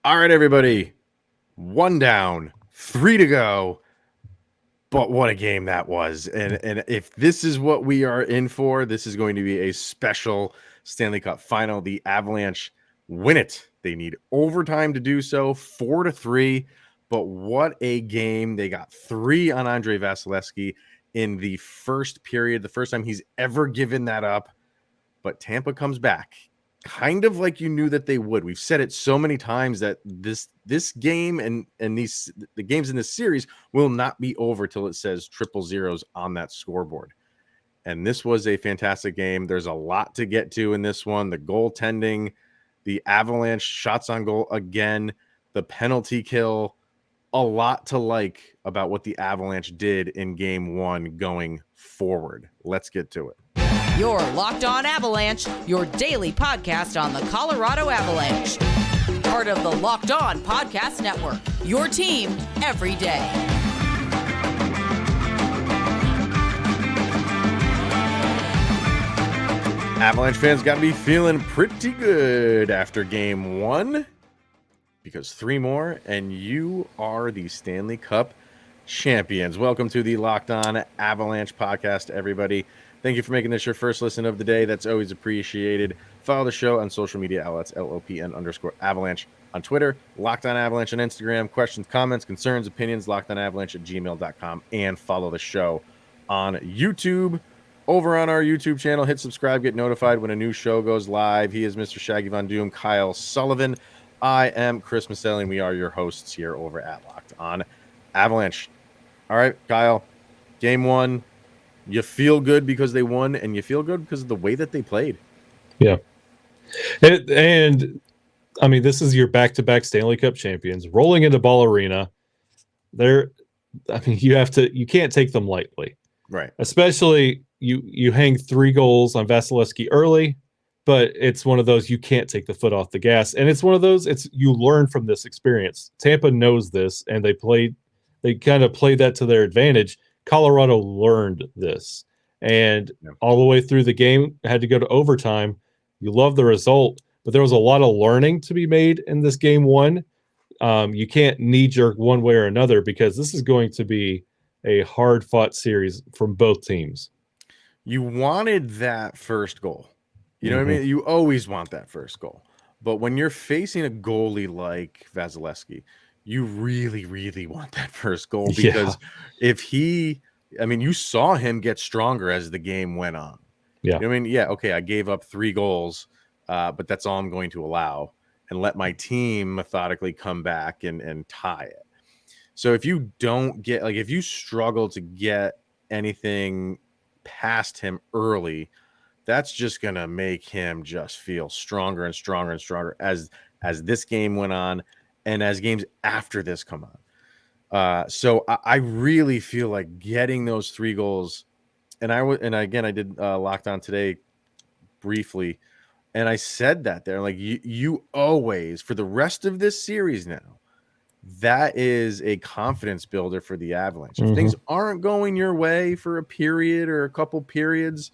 All right, everybody. One down, three to go. But what a game that was. And if this is what we are in for, this is going to be a special Stanley Cup final. The Avalanche win it. They need overtime to do so, 4-3. But what a game. They got 3 on Andrei Vasilevskiy in the first period, the first time he's ever given that up. But Tampa comes back, kind of like you knew that they would. We've said it so many times that this game and the games in this series will not be over till it says 000 on that scoreboard. And this was a fantastic game. There's a lot to get to in this one. The goaltending, the Avalanche shots on goal again, the penalty kill, a lot to like about what the Avalanche did in game 1 going forward. Let's get to it. You're Locked On Avalanche, your daily podcast on the Colorado Avalanche. Part of the Locked On Podcast Network, your team every day. Avalanche fans got to be feeling pretty good after game 1 because 3 more and you are the Stanley Cup champions. Welcome to the Locked On Avalanche podcast, everybody. Thank you for making this your first listen of the day. That's always appreciated. Follow the show on social media outlets, LOPN_Avalanche on Twitter, Locked On Avalanche on Instagram. Questions, comments, concerns, opinions, lockedonavalanche@gmail.com. And follow the show on YouTube. Over on our YouTube channel, hit subscribe, get notified when a new show goes live. He is Mr. Shaggy Von Doom, Kyle Sullivan. I am Chris Maselli, and we are your hosts here over at Locked On Avalanche. All right, Kyle, game 1. You feel good because they won, and you feel good because of the way that they played. Yeah. And I mean, this is your back-to-back Stanley Cup champions rolling into Ball Arena. You can't take them lightly. Right. Especially you hang 3 goals on Vasilevskiy early, but it's one of those you can't take the foot off the gas. And it's one of those, you learn from this experience. Tampa knows this, and they kind of played that to their advantage. Colorado learned this, and all the way through the game, had to go to overtime. You love the result, but there was a lot of learning to be made in this game 1. You can't knee-jerk one way or another because this is going to be a hard-fought series from both teams. You wanted that first goal. You know what I mean? You always want that first goal. But when you're facing a goalie like Vasilevskiy, you really, really want that first goal because you saw him get stronger as the game went on. Yeah. You know what I mean? Yeah, okay, I gave up 3 goals, but that's all I'm going to allow and let my team methodically come back and tie it. So if you don't get, if you struggle to get anything past him early, that's just going to make him just feel stronger and stronger and stronger as this game went on. And as games after this come on. So I really feel like getting those 3 goals, and I did Locked On today briefly, and I said that there, like you always, for the rest of this series now, that is a confidence builder for the Avalanche. If things aren't going your way for a period or a couple periods,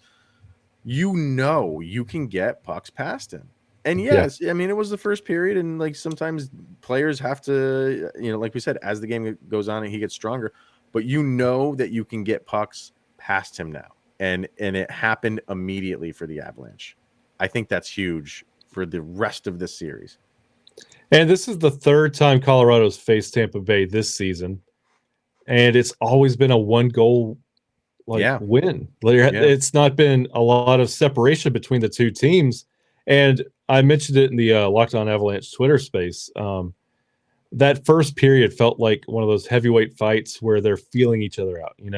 you can get pucks past him. And yes, I mean, it was the first period, and sometimes players have to, like we said, as the game goes on and he gets stronger, but that you can get pucks past him now. And it happened immediately for the Avalanche. I think that's huge for the rest of this series. And this is the 3rd time Colorado's faced Tampa Bay this season. And it's always been a 1-goal win. It's not been a lot of separation between the 2 teams. And I mentioned it in the Locked On Avalanche Twitter space. That first period felt like one of those heavyweight fights where they're feeling each other out. I'm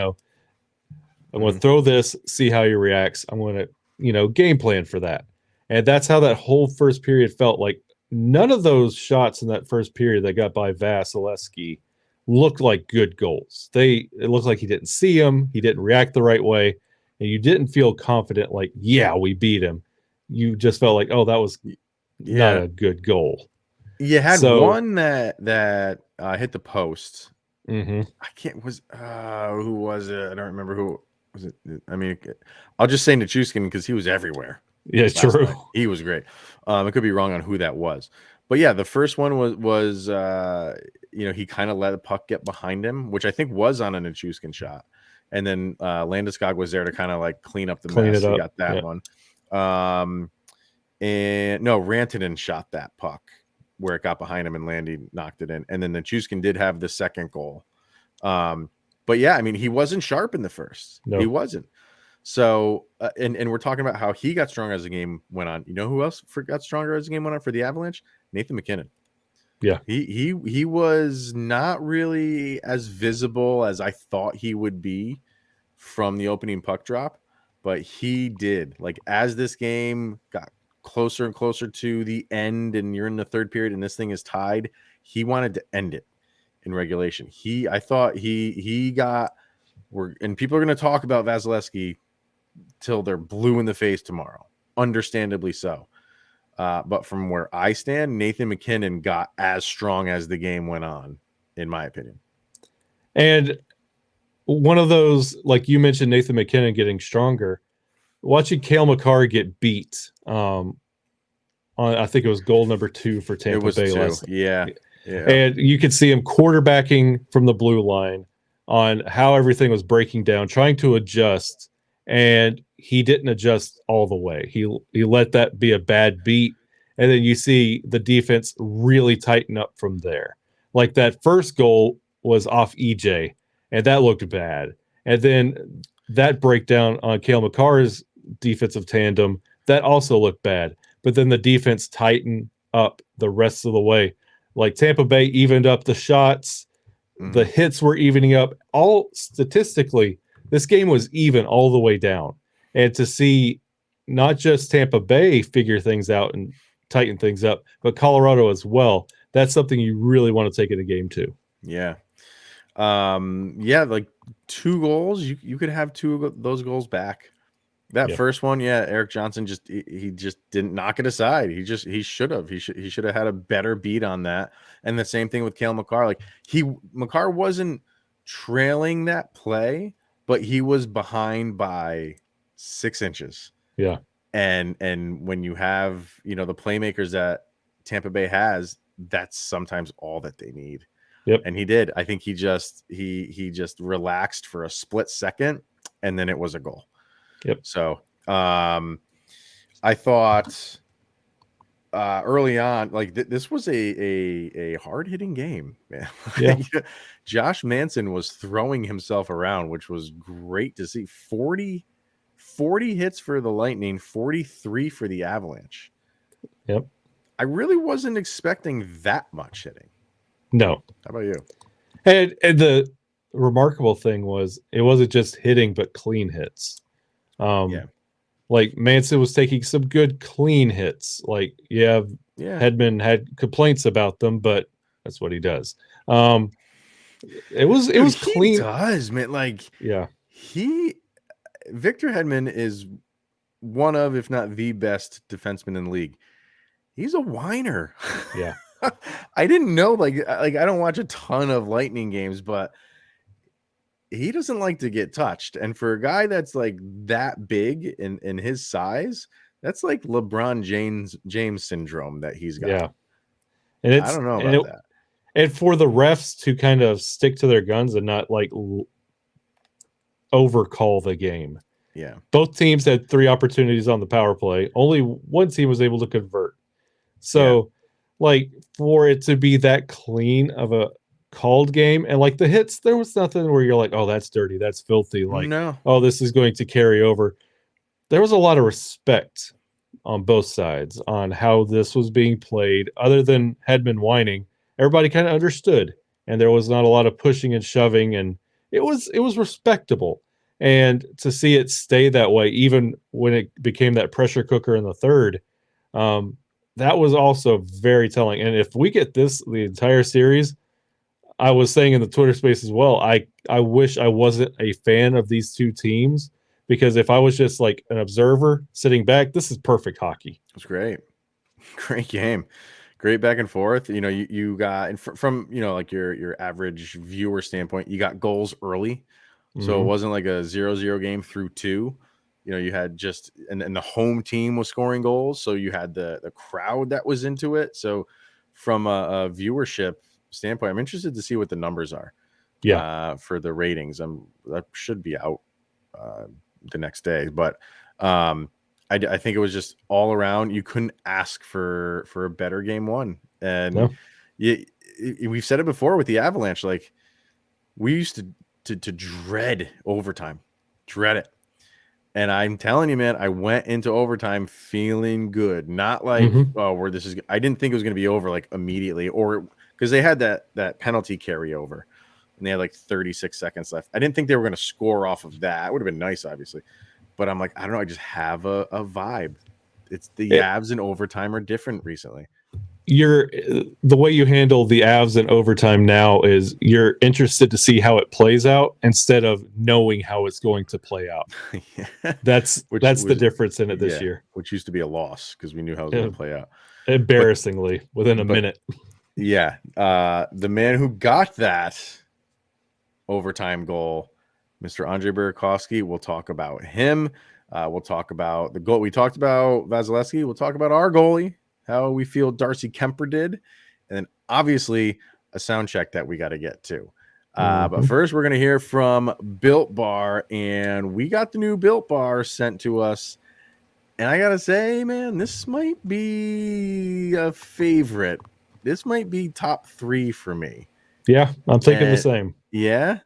going to throw this, see how he reacts. I'm going to, game plan for that. And that's how that whole first period felt. Like none of those shots in that first period that got by Vasilevskiy looked like good goals. It looked like he didn't see them. He didn't react the right way. And you didn't feel confident like, yeah, we beat him. You just felt like, oh, that was not a good goal. You had one that hit the post. Mm-hmm. I can't, who was it? I don't remember who was it. I mean, I'll just say Nichushkin because he was everywhere. Yeah, true. Night. He was great. I could be wrong on who that was, but yeah, the first one was he kind of let the puck get behind him, which I think was on a Nichushkin shot, and then Landeskog was there to kind of like clean up the mess. He got that one. And no, Rantanen shot that puck where it got behind him and Landy knocked it in. And then Nichushkin did have the second goal. But yeah, I mean, he wasn't sharp in the first. No. He wasn't. So, and we're talking about how he got stronger as the game went on. You know who else got stronger as the game went on for the Avalanche? Nathan MacKinnon. Yeah. He was not really as visible as I thought he would be from the opening puck drop, but he did. Like, as this game got closer and closer to the end and you're in the third period and this thing is tied, he wanted to end it in regulation. I thought he got, and people are going to talk about Vasilevskiy till they're blue in the face tomorrow, understandably so. But from where I stand, Nathan MacKinnon got as strong as the game went on, in my opinion. And one of those, like you mentioned, Nathan MacKinnon getting stronger, watching Cale Makar get beat on, I think it was goal number 2 for Tampa Bay last. Yeah. And you could see him quarterbacking from the blue line on how everything was breaking down, trying to adjust, and he didn't adjust all the way. He let that be a bad beat, and then you see the defense really tighten up from there. Like that first goal was off EJ, and that looked bad. And then that breakdown on Cale Makar's defensive tandem, that also looked bad. But then the defense tightened up the rest of the way. Like Tampa Bay evened up the shots. The hits were evening up. All statistically, this game was even all the way down. And to see not just Tampa Bay figure things out and tighten things up, but Colorado as well, that's something you really want to take in a game too. Yeah. Like 2 goals, you could have 2 of those goals back. That first one, Eric Johnson he just didn't knock it aside. He should have had a better beat on that. And the same thing with Cale Makar. Like Makar wasn't trailing that play, but he was behind by 6 inches. Yeah. And when you have, the playmakers that Tampa Bay has, that's sometimes all that they need. Yep. And he did. I think he just relaxed for a split second, and then it was a goal. Yep. So I thought early on, like this was a hard hitting game, man. Yeah. Josh Manson was throwing himself around, which was great to see. 40 hits for the Lightning, 43 for the Avalanche. Yep. I really wasn't expecting that much hitting. No. How about you? And the remarkable thing was it wasn't just hitting, but clean hits. Like Manson was taking some good clean hits. Like, Hedman had complaints about them, but that's what he does. It was clean. He does, man. Like, Victor Hedman is one of, if not the best defenseman in the league. He's a whiner. Yeah. I didn't know, like I don't watch a ton of Lightning games, but he doesn't like to get touched. And for a guy that's like that big in his size, that's like LeBron James syndrome that he's got. Yeah. And I don't know about that. And for the refs to kind of stick to their guns and not like overcall the game. Yeah. Both teams had 3 opportunities on the power play. Only one team was able to convert. So like for it to be that clean of a called game, and like the hits, there was nothing where you're like, oh, that's dirty, that's filthy, like, no. Oh, this is going to carry over. There was a lot of respect on both sides on how this was being played. Other than Hedman whining, everybody kind of understood, and there was not a lot of pushing and shoving, and it was respectable. And to see it stay that way, even when it became that pressure cooker in the third, that was also very telling. And if we get this the entire series, I was saying in the Twitter space as well, I wish I wasn't a fan of these 2 teams, because if I was just like an observer sitting back, this is perfect hockey. It's great. Great game. Great back and forth. You got, and from like your average viewer standpoint, you got goals early. So it wasn't like a 0-0 game through 2. you had just and the home team was scoring goals, so you had the crowd that was into it. So from a viewership standpoint, I'm interested to see what the numbers are. For the ratings. That should be out the next day, but I think it was just all around. You couldn't ask for a better game one, and we've said it before with the Avalanche. Like we used to dread overtime, dread it. And I'm telling you, man, I went into overtime feeling good. Not like, where this is. I didn't think it was going to be over like immediately, or because they had that penalty carryover, and they had like 36 seconds left. I didn't think they were going to score off of that. It would have been nice, obviously, but I'm like, I don't know. I just have a vibe. It's the Avs in overtime are different recently. The way you handle the Avs in overtime now is you're interested to see how it plays out instead of knowing how it's going to play out. That's the difference in it this year. Which used to be a loss because we knew how it was going to play out. Embarrassingly, within a minute. Yeah. The man who got that overtime goal, Mr. Andre Burakovsky, we'll talk about him. We'll talk about the goal. We talked about Vasilevskiy. We'll talk about our goalie, how we feel Darcy Kuemper did, and then obviously a sound check that we got to get to. But first, we're going to hear from Built Bar, and we got the new Built Bar sent to us. And I got to say, man, this might be a favorite. This might be top 3 for me. Yeah, I'm thinking the same. Yeah.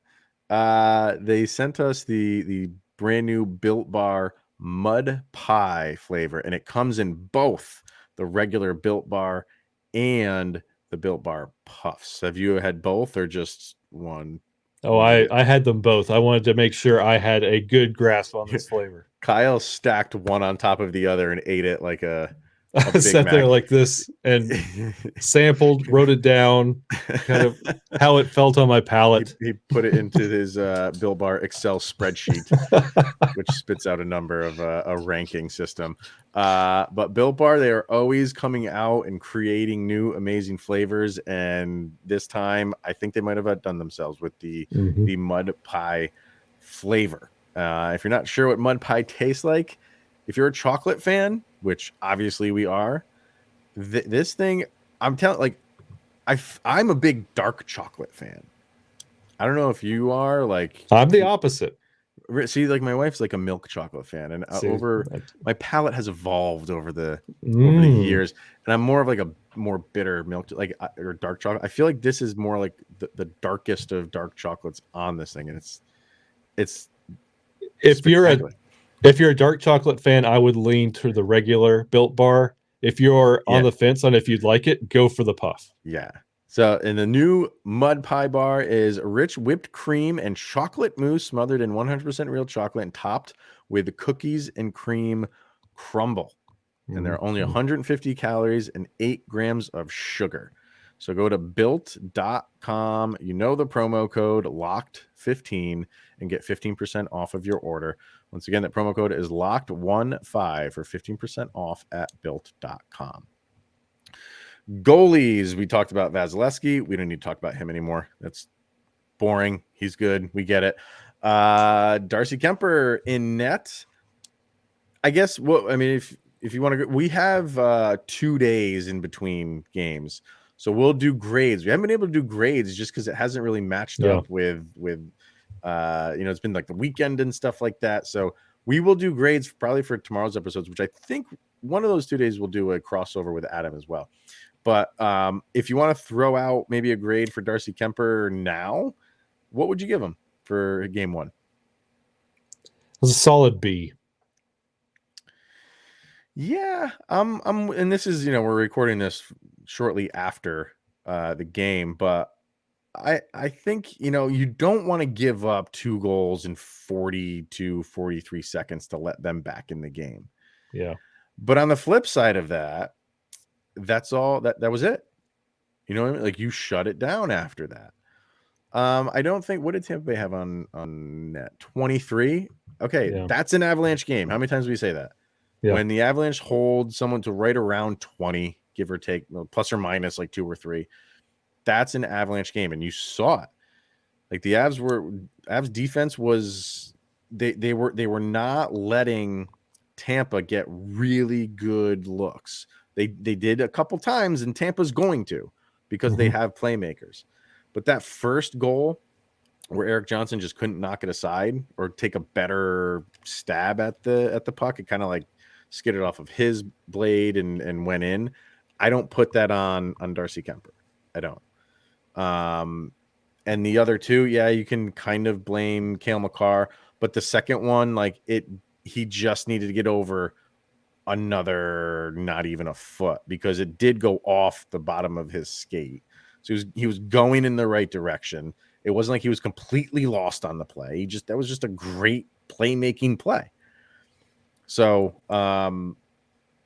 They sent us the brand new Built Bar Mud Pie flavor, and it comes in both the regular Built Bar and the Built Bar Puffs. Have you had both or just one? Oh, I had them both. I wanted to make sure I had a good grasp on this flavor. Kyle stacked one on top of the other and ate it like a I sat there like this and sampled, wrote it down, kind of how it felt on my palate. He put it into his Built Bar Excel spreadsheet, which spits out a number of a ranking system. But Built Bar, they are always coming out and creating new amazing flavors. And this time, I think they might have outdone themselves with the mud pie flavor. If you're not sure what mud pie tastes like, if you're a chocolate fan, which obviously we are, this thing, I'm telling, like, I'm a big dark chocolate fan. I don't know if you are. Like, I'm the opposite. See, like my wife's like a milk chocolate fan, and my palate has evolved over the years, and I'm more of like a more bitter milk, or dark chocolate. I feel like this is more like the darkest of dark chocolates on this thing, and it's if you're a dark chocolate fan, I would lean to the regular Built Bar. If you're on the fence on if you'd like it, go for the puff. Yeah. So, and the new Mud Pie Bar is rich whipped cream and chocolate mousse smothered in 100% real chocolate and topped with cookies and cream crumble. And there are only 150 calories and 8 grams of sugar. So go to built.com, the promo code LOCKED15 and get 15% off of your order. Once again, that promo code is LOCKED15 for 15% off at built.com. Goalies, we talked about Vasilevskiy. We don't need to talk about him anymore. That's boring. He's good. We get it. Darcy Kuemper in net. I guess, if you want to go, we have 2 days in between games. So we'll do grades. We haven't been able to do grades just because it hasn't really matched up with it's been like the weekend and stuff like that. So we will do grades probably for tomorrow's episodes, which I think one of those 2 days we'll do a crossover with Adam as well. But if you want to throw out maybe a grade for Darcy Kuemper now, what would you give him for game one? It was a solid B. Yeah, and this is, we're recording this shortly after the game, but I think, you don't want to give up 2 goals in 40 to 43 seconds to let them back in the game. Yeah. But on the flip side of that, that's all that was it. You know what I mean? Like, you shut it down after that. I don't think, what did Tampa Bay have on net? 23. Okay. That's an Avalanche game. How many times do we say that? Yeah. When the Avalanche hold someone to right around 20, give or take, plus or minus like 2 or 3, that's an Avalanche game. And you saw it. Like, the Avs defense was they were not letting Tampa get really good looks. They did a couple times, and Tampa's going to, because they have playmakers. But that first goal where Eric Johnson just couldn't knock it aside or take a better stab at the puck, it kind of like skidded off of his blade and went in. I don't put that on Darcy Kuemper. I don't. And the other two, yeah, you can kind of blame Cale Makar, but the second one, like he just needed to get over another, not even a foot, because it did go off the bottom of his skate. So he was going in the right direction. It wasn't like he was completely lost on the play. That was just a great playmaking play. So,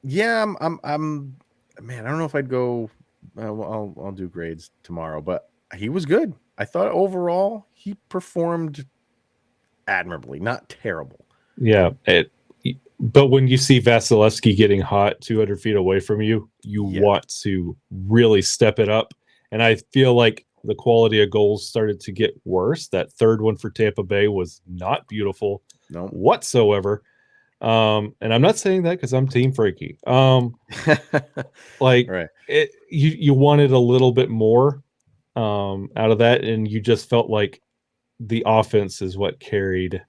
yeah, I'm man, I don't know if I'd go. I'll do grades tomorrow, but he was good. I thought overall he performed admirably, not terrible. Yeah, but when you see Vasilevskiy getting hot 200 feet away from you, you want to really step it up. And I feel like the quality of goals started to get worse. That third one for Tampa Bay was not beautiful whatsoever. And I'm not saying that because I'm Team Frankie. Like right. You wanted a little bit more out of that, and you just felt like the offense is what carried,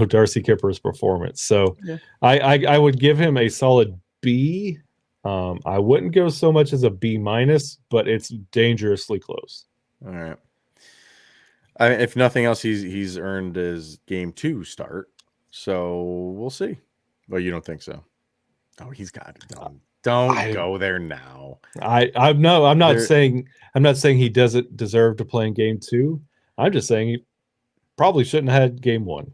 Darcy Kuemper's performance. So I would give him a solid B. I wouldn't go so much as a B-, but it's dangerously close. All right. If nothing else, he's earned his game 2 start. So we'll see. Well, you don't think so? Oh, he's got it. Don't go there now. I'm not saying he doesn't deserve to play in game 2. I'm just saying he probably shouldn't have had game 1.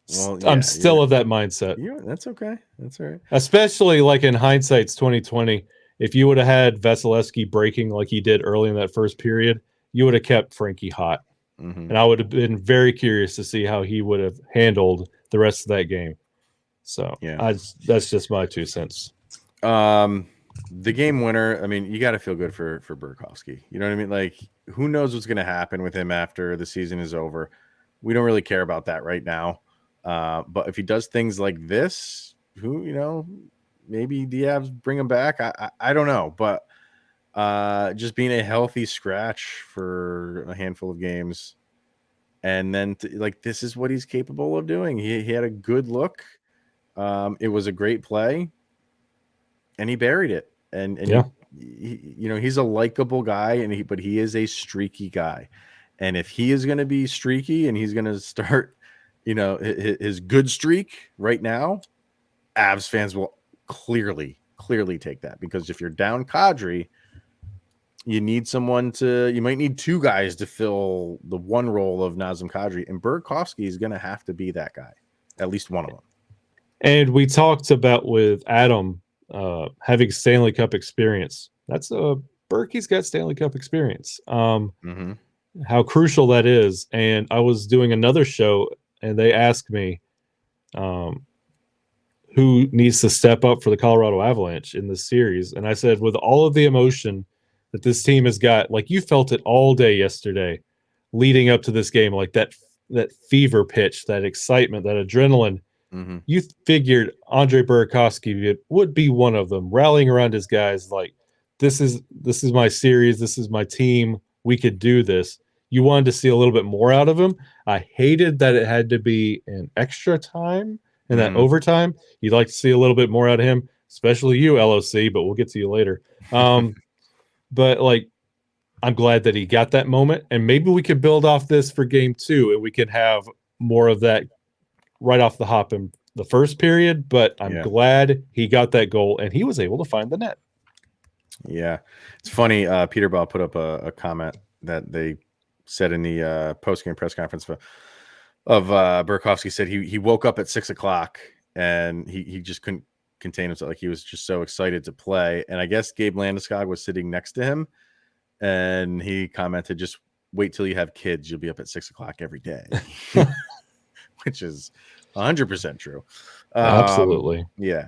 Well, I'm still of that mindset. That's okay. That's all right. Especially like in hindsight's 2020, if you would have had Vasilevskiy breaking like he did early in that first period, you would have kept Frankie hot. And I would have been very curious to see how he would have handled the rest of that game. So that's just my 2 cents. The game winner, I mean, you got to feel good for Burakovsky. You know what I mean? Like, who knows what's going to happen with him after the season is over? We don't really care about that right now. But if he does things like this, maybe the Avs bring him back. I don't know, but just being a healthy scratch for a handful of games, and then this is what he's capable of doing. He had a good look. It was a great play, and he buried it. And he's a likable guy, but he is a streaky guy. And if he is going to be streaky and he's going to start, his good streak right now, Avs fans will clearly take that, because if you're down Kadri, you might need 2 guys to fill the one role of Nazem Kadri, and Burakovsky is going to have to be that guy, at least one of them. And we talked about with Adam having Stanley Cup experience. That's Burky's got Stanley Cup experience. How crucial that is. And I was doing another show, and they asked me who needs to step up for the Colorado Avalanche in this series. And I said, with all of the emotion that this team has got, like you felt it all day yesterday leading up to this game, like that fever pitch, that excitement, that adrenaline. You figured Andre Burakovsky would be one of them, rallying around his guys like, this is my series, this is my team, we could do this. You wanted to see a little bit more out of him. I hated that it had to be an extra time and that overtime. You'd like to see a little bit more out of him, especially you, LOC, but we'll get to you later. But I'm glad that he got that moment, and maybe we could build off this for game 2, and we could have more of that right off the hop in the first period. But I'm glad he got that goal, and he was able to find the net. Yeah, it's funny. Peter Ball put up a comment that they said in the post-game press conference of Burakovsky. Said he woke up at 6:00 and he just couldn't contain himself. Like, he was just so excited to play. And I guess Gabe Landeskog was sitting next to him, and he commented, "Just wait till you have kids. You'll be up at 6:00 every day," which is 100% true. Absolutely. Yeah.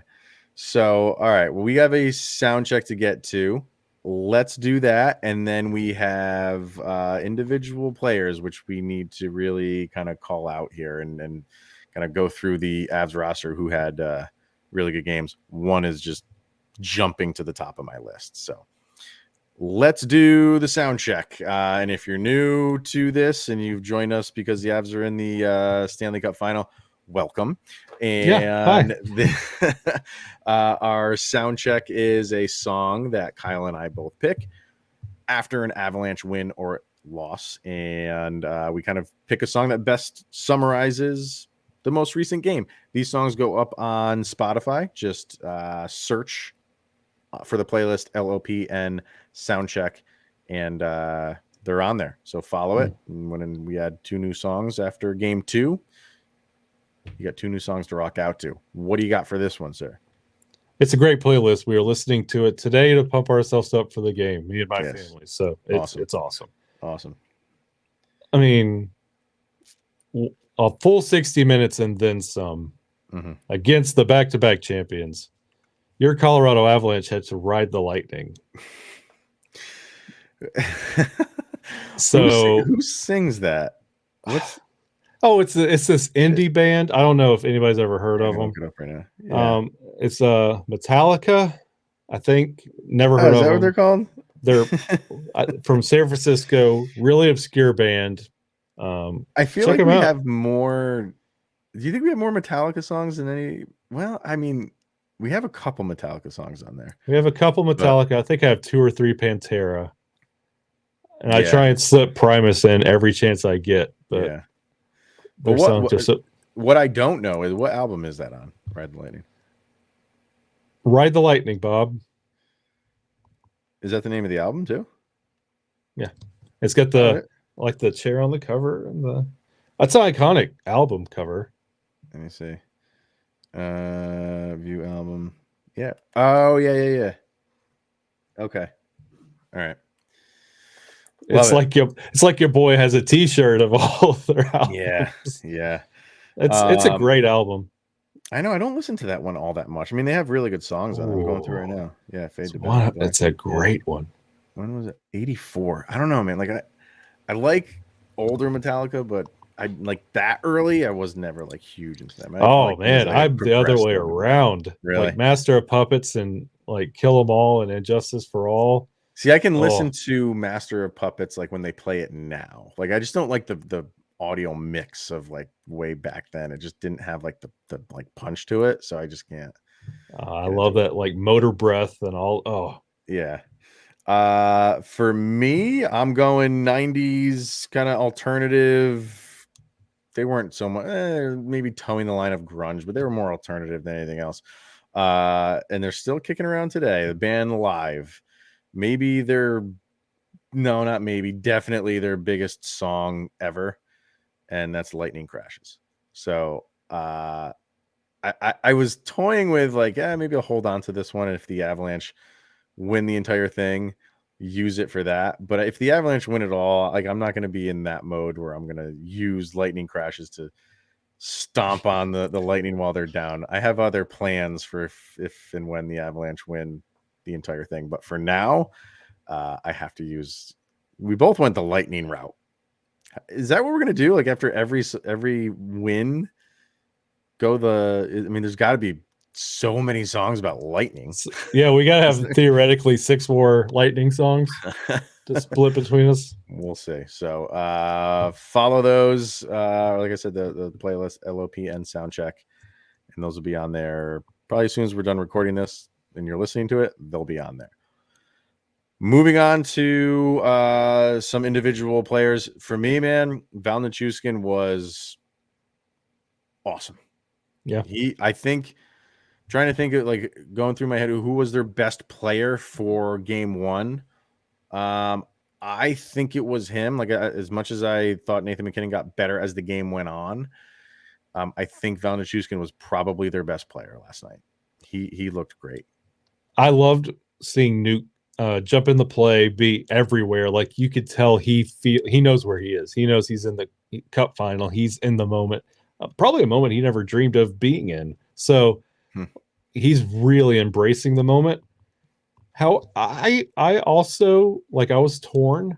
So, all right. Well, we have a sound check to get to. let's do that. And then we have individual players, which we need to really kind of call out here and kind of go through the Avs roster who had really good games. One is just jumping to the top of my list. So let's do the sound check. And if you're new to this and you've joined us because the Avs are in the Stanley Cup final, welcome. And our sound check is a song that Kyle and I both pick after an Avalanche win or loss. And we kind of pick a song that best summarizes the most recent game. These songs go up on Spotify. Just search for the playlist LOPN Soundcheck, and they're on there. So follow it. And when we had 2 new songs after game 2, you got 2 new songs to rock out to. What do you got for this one, sir? It's a great playlist. We were listening to it today to pump ourselves up for the game, me and my family. So it's awesome. Awesome. I mean, a full 60 minutes and then some against the back-to-back champions. Your Colorado Avalanche had to ride the lightning. So who sings that? What's it's this indie band. I don't know if anybody's ever heard of them. Look it up right now. Yeah. It's Metallica, I think. Never heard of them. Is that what they're called? They're from San Francisco, really obscure band. I feel like we have more. Do you think we have more Metallica songs than any? Well, I mean, we have a couple Metallica songs on there. We have a couple Metallica. I think I have 2 or 3 Pantera. And I try and slip Primus in every chance I get. But yeah. But what I don't know is what album is that on? Ride the Lightning. Ride the Lightning, Bob. Is that the name of the album too? Yeah. It's got the chair on the cover and that's an iconic album cover. Let me see. View album. Yeah. Oh, yeah. Okay. All right. It's like your boy has a T-shirt of all of their albums. Yeah. It's a great album. I know. I don't listen to that one all that much. I mean, they have really good songs on it. I'm going through right now. Yeah, Fade to Black. It's a great one. When was it? 84. I don't know, man. Like I like older Metallica, but I like that early. I was never like huge into them. I'm the other way around. Really? Like Master of Puppets and like Kill 'Em All and Injustice for All. See, I can listen to Master of Puppets like when they play it now. Like I just don't like the audio mix of like way back then. It just didn't have like the like punch to it, so I just can't. I love that like Motor Breath and all. Oh yeah. For me, I'm going 90s kind of alternative. They weren't so much maybe towing the line of grunge, but they were more alternative than anything else. And they're still kicking around today. The band Live. Maybe definitely their biggest song ever, and that's Lightning Crashes. So I was toying with like, maybe I'll hold on to this one, and if the Avalanche win the entire thing, use it for that. But if the Avalanche win it all, like I'm not going to be in that mode where I'm going to use Lightning Crashes to stomp on the Lightning while they're down. I have other plans for if and when the Avalanche win the entire thing, but for now I have to use. We both went the Lightning route. Is that what we're gonna do? Like after every win, there's got to be so many songs about lightning. Yeah, we gotta have theoretically 6 more Lightning songs to split between us. We'll see. So follow those. Like I said, the playlist LOPN Soundcheck, and those will be on there probably as soon as we're done recording this and you're listening to it, they'll be on there. Moving on to some individual players. For me, man, Val Nichushkin was awesome. Yeah. Trying to think of like going through my head, who was their best player for game 1? I think it was him. Like as much as I thought Nathan MacKinnon got better as the game went on, I think Val Nichushkin was probably their best player last night. He looked great. I loved seeing Nuke jump in the play, be everywhere. Like you could tell he knows where he is. He knows he's in the cup final. He's in the moment, probably a moment he never dreamed of being in. So he's really embracing the moment. How I also like I was torn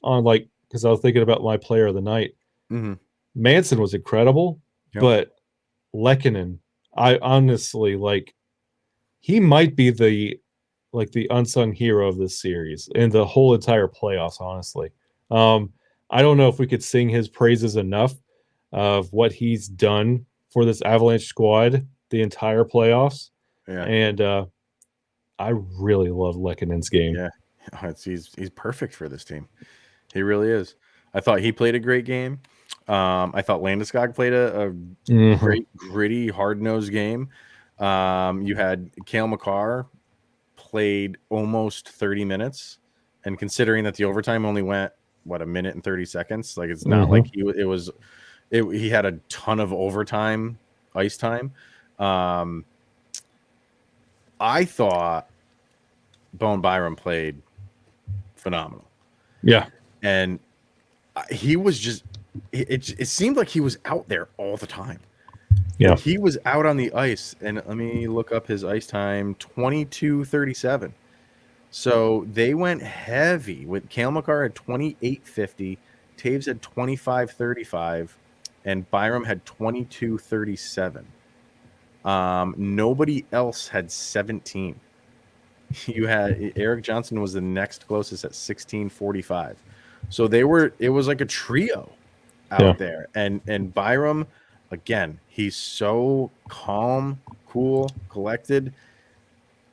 on like because I was thinking about my player of the night. Mm-hmm. Manson was incredible, but Lehkonen, I honestly like he might be the unsung hero of this series and the whole entire playoffs, honestly. I don't know if we could sing his praises enough of what he's done for this Avalanche squad the entire playoffs. Yeah. And I really love Lehkonen's game. Yeah. He's perfect for this team. He really is. I thought he played a great game. I thought Landeskog played a great, gritty, hard-nosed game. You had Cale Makar played almost 30 minutes, and considering that the overtime only went a minute and 30 seconds, like it's not like he had a ton of overtime ice time. I thought Byram played phenomenal. Yeah. And he was just it seemed like he was out there all the time. Yeah. Like he was out on the ice, and let me look up his ice time, 22:37. So they went heavy with Cale Makar at 28:50, Taves had 25:35, and Byram had 22:37. Nobody else had 17. You had Eric Johnson was the next closest at 16:45. So it was like a trio out there. And Byram, again, he's so calm, cool, collected.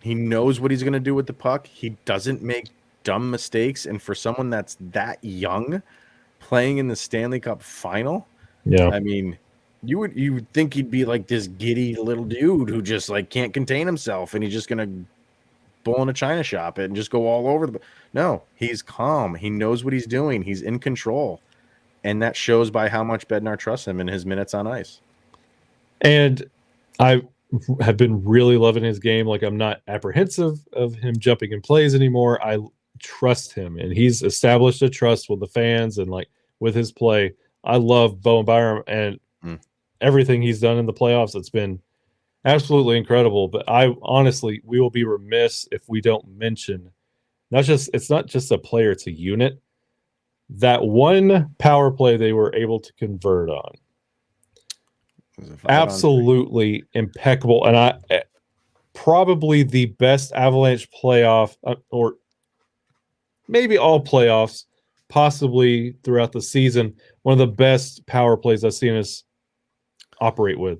He knows what he's going to do with the puck. He doesn't make dumb mistakes. And for someone that's that young playing in the Stanley Cup final, I mean, you would think he'd be like this giddy little dude who just like can't contain himself and he's just going to bull in a china shop and just go all over no, he's calm. He knows what he's doing. He's in control. And that shows by how much Bednar trusts him in his minutes on ice. And I have been really loving his game. Like I'm not apprehensive of him jumping in plays anymore. I trust him and he's established a trust with the fans and like with his play. I love Byram and everything he's done in the playoffs. It's been absolutely incredible. But we will be remiss if we don't mention it's not just a player, it's a unit. That one power play they were able to convert on. Absolutely impeccable. And probably the best Avalanche playoff or maybe all playoffs, possibly throughout the season. One of the best power plays I've seen us operate with.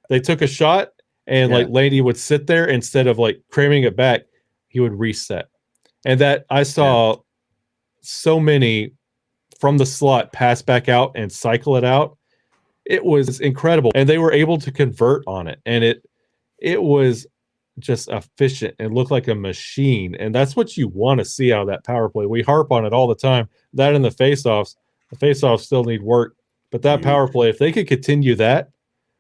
They took a shot and like Landy would sit there instead of like cramming it back, he would reset. And that I saw so many from the slot pass back out and cycle it out. It was incredible. And they were able to convert on it. And it was just efficient and looked like a machine. And that's what you want to see out of that power play. We harp on it all the time. That in the faceoffs still need work. But that power play, if they could continue that,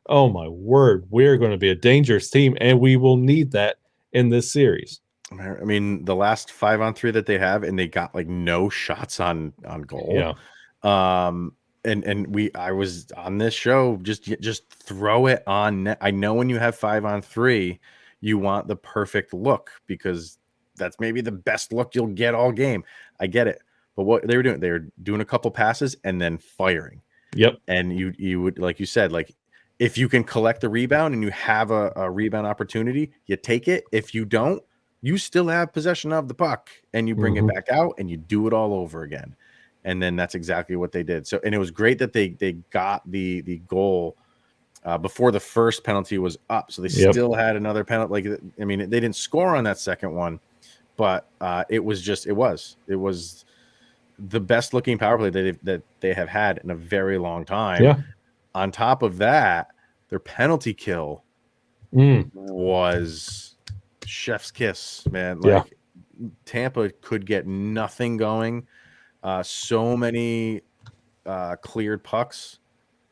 oh my word, we're going to be a dangerous team, and we will need that in this series. I mean, the last 5-on-3 that they have, and they got like no shots on goal. Yeah. And I was on this show, just throw it on net. I know when you have 5-on-3, you want the perfect look because that's maybe the best look you'll get all game. I get it. But what they were doing a couple passes and then firing. Yep. And you would, like you said, like if you can collect the rebound and you have a rebound opportunity, you take it. If you don't, you still have possession of the puck and you bring it back out and you do it all over again. And then that's exactly what they did. So, and it was great that they got the goal before the first penalty was up. So they still had another penalty. Like, I mean, they didn't score on that second one, but it was the best looking power play that they have had in a very long time. Yeah. On top of that, their penalty kill was chef's kiss, man. Like Tampa could get nothing going. So many cleared pucks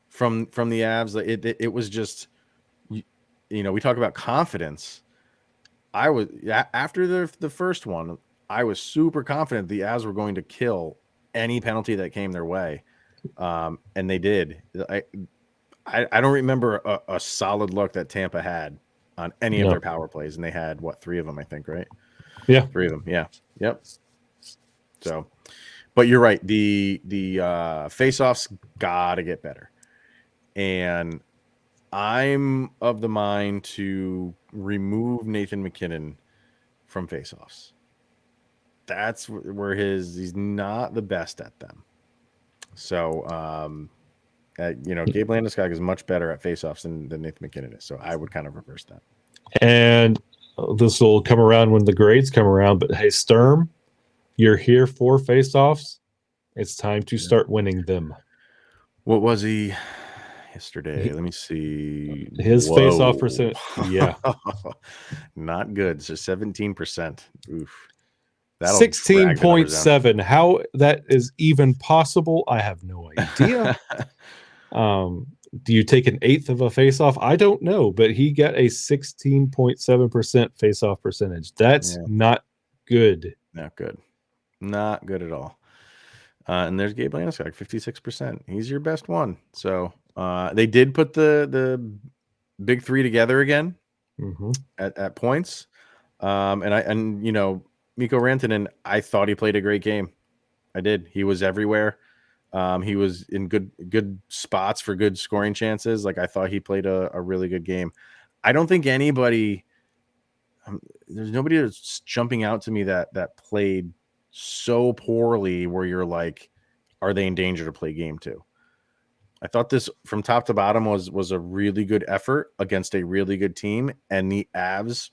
from the Avs. It was just, we talk about confidence. I was after the first one, I was super confident the Avs were going to kill any penalty that came their way, and they did. I don't remember a solid look that Tampa had on any of their power plays, and they had 3 of them, I think, right? Yeah. 3 of them. Yeah. Yep. So, but you're right. The face-offs got to get better. And I'm of the mind to remove Nathan MacKinnon from face-offs. That's where he's not the best at them. So, Gabe Landeskog is much better at face-offs than Nathan MacKinnon is. So I would kind of reverse that. And this will come around when the grades come around. But hey, Sturm, you're here for face-offs. It's time to start winning them. What was he yesterday? Let me see. His face-off percent. Yeah. Not good. So 17%. Oof. 16.7. How that is even possible, I have no idea. Do you take an eighth of a face-off? I don't know, but he got a 16.7% face-off percentage. That's not good. Not good. Not good at all. And there's Gabe Landeskog, 56%. He's your best one. So they did put the big three together again at points. And Mikko Rantanen, I thought he played a great game. I did. He was everywhere. He was in good spots for good scoring chances. Like, I thought he played a really good game. I don't think anybody there's nobody that's jumping out to me that played so poorly where you're like, are they in danger to play game 2? I thought this from top to bottom was a really good effort against a really good team, and the Avs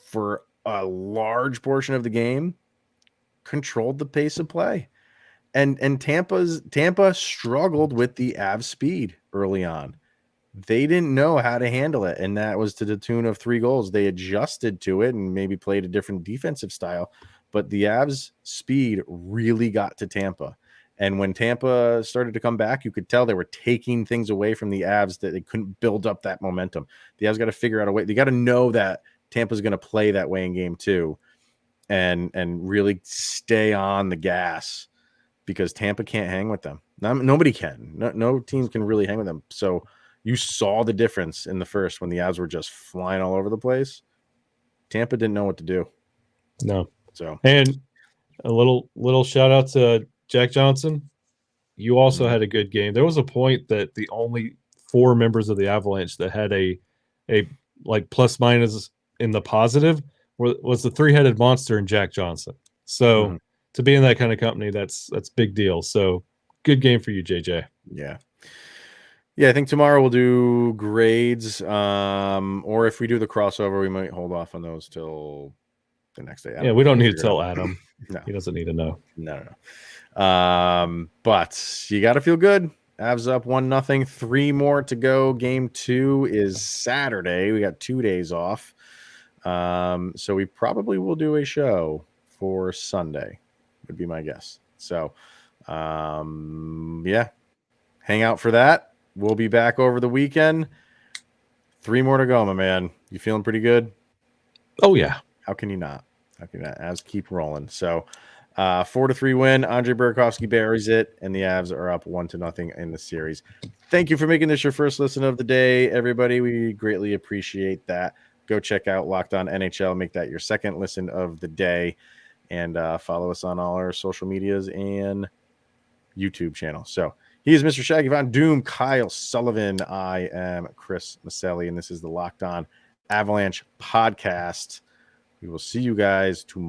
for a large portion of the game controlled the pace of play. And Tampa struggled with the Avs speed early on. They didn't know how to handle it, and that was to the tune of 3 goals. They adjusted to it and maybe played a different defensive style, but the Avs speed really got to Tampa. And when Tampa started to come back, you could tell they were taking things away from the Avs, that they couldn't build up that momentum. The Avs got to figure out a way. They got to know that Tampa's going to play that way in game 2 and really stay on the gas, because Tampa can't hang with them. Nobody can. No teams can really hang with them. So you saw the difference in the first when the Avs were just flying all over the place. Tampa didn't know what to do. No. So, and a little shout out to Jack Johnson. You also had a good game. There was a point that the only 4 members of the Avalanche that had a like plus minus in the positive was the 3-headed monster in Jack Johnson. So to be in that kind of company, that's big deal. So good game for you, JJ. Yeah. I think tomorrow we'll do grades. Or if we do the crossover, we might hold off on those till the next day. We don't need to tell Adam. No. He doesn't need to know. No. But you got to feel good. Avs up 1-0, 3 more to go. Game 2 is Saturday. We got 2 days off. So we probably will do a show for Sunday, would be my guess. So, hang out for that. We'll be back over the weekend. 3 more to go, my man. You feeling pretty good? Oh, yeah. How can you not? Avs keep rolling. So, 4-3 win. Andre Burakovsky buries it, and the Avs are up 1-0 in the series. Thank you for making this your first listen of the day, everybody. We greatly appreciate that. Go check out Locked On NHL. Make that your second listen of the day, and follow us on all our social medias and YouTube channel. So he is Mr. Shaggy Von Doom, Kyle Sullivan. I am Chris Maselli, and this is the Locked On Avalanche podcast. We will see you guys tomorrow.